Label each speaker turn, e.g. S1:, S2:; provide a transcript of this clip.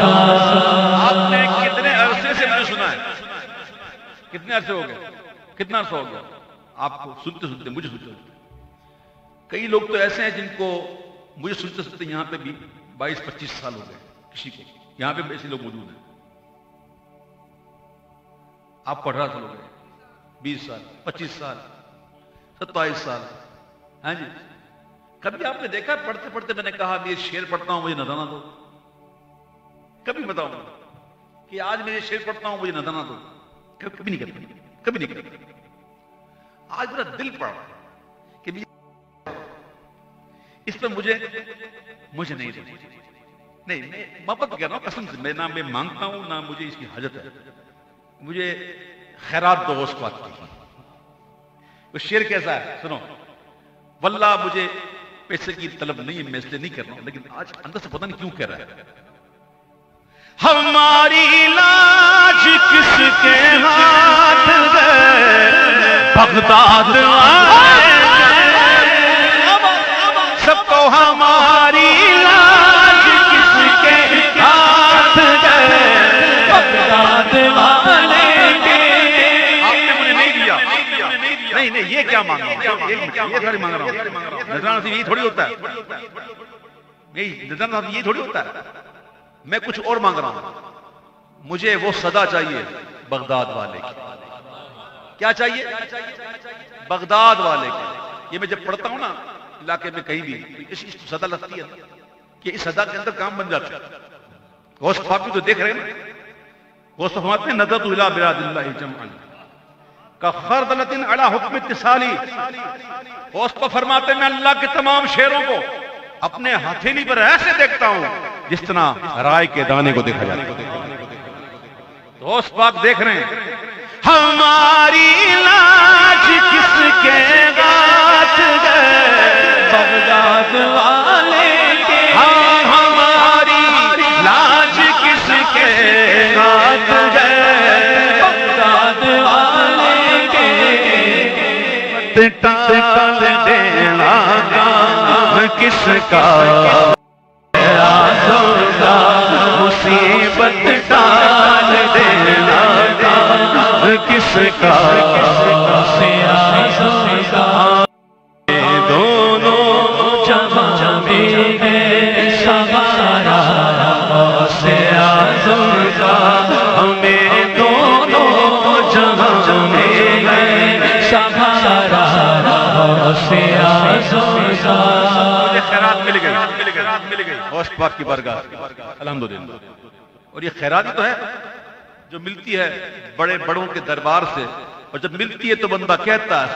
S1: آپ نے کتنے عرصے سے مجھے سنا ہے؟ کتنے عرصے ہو گئے؟ کتنا عرصہ ہو گیا آپ کو سنتے سنتے مجھے سنتے سنتے؟ کئی لوگ تو ایسے ہیں جن کو مجھے سنتے سنتے یہاں پہ بھی 22-25 سال ہو گئے کسی کو، یہاں پہ ایسے لوگ موجود ہیں۔ آپ کو 18 سال ہو گئے، 20 سال، 25 سال، 27 سال، ہاں جی۔ کبھی آپ نے دیکھا پڑھتے پڑھتے میں نے کہا میں یہ شعر پڑھتا ہوں مجھے نذرانہ دو؟ کبھی بتاؤں کہ آج میں یہ شعر پڑھتا ہوں مجھے نذرانہ دو؟ کبھی نہیں کرتا، کبھی نہیں کرتا۔ آج میرا دل پڑ رہا ہے کہ اس پہ مجھے نہیں دے، نہیں میں محبت کہہ رہا ہوں قسم سے، میں نہ میں مانگتا ہوں نہ مجھے اس کی حاجت ہے، مجھے خیرات دو غوث پاک کی۔ وہ شعر کیسا ہے سنو، واللہ مجھے پیسے کی طلب نہیں ہے، میں اس لیے نہیں کر رہا ہوں، لیکن آج اندر سے پتہ نہیں کیوں کہہ رہا ہے۔ ہماری لاج کس کے ہاتھ گئے بغداد والے، سب کو ہماری لاج کس کے ہاتھ گئے بغداد والے کے۔ آپ نے مجھے نہیں دیا، نہیں یہ کیا مانگ رہا ہوں، یہ تھوڑی مانگ رہا ہوں، نذرانہ صرف یہی تھوڑی ہوتا ہے، نذرانہ صرف یہی تھوڑی ہوتا ہے، میں کچھ اور مانگ رہا ہوں۔ مجھے وہ صدا چاہیے بغداد والے کی۔ کیا چاہیے؟ بغداد والے کی۔ یہ میں جب پڑھتا ہوں نا علاقے میں کہیں بھی اس صدا لگتی ہے کہ اس صدا کے اندر کام بن جاتا ہے۔ غوث پاک بھی تو دیکھ رہے ہیں، غوث فرماتے ہیں نظرت الی براد اللہ جمعا کخردلۃ علی حکم اتصالی۔ غوث کو فرماتے ہیں میں اللہ کے تمام شعروں کو اپنے ہتھیلی پر ایسے دیکھتا ہوں جس طرح رائے کے دانے کو دیکھا جاتا ہے۔ غوث پاک دیکھ رہے ہیں ہماری لاج کس کے ہاتھ گئے بغداد والے کے، ہماری لاج کس کے ہاتھ گئے بغداد والے کے۔ ٹال دینا کام کس کا مصیبت ٹال دینا کام کس کا، دونوں جہاں میں ہے سہارا سے آزم کا، ہمیں دونوں جہاں میں ہے سہارا سے آزم کا۔ مجھے خیرات مل گئی غوث پاک کی بارگاہ الحمدللہ، اور یہ خیرات تو ہے جو ملتی ہے بڑے بڑوں کے دربار سے، اور جب ملتی ہے تو بندہ کہتا ہے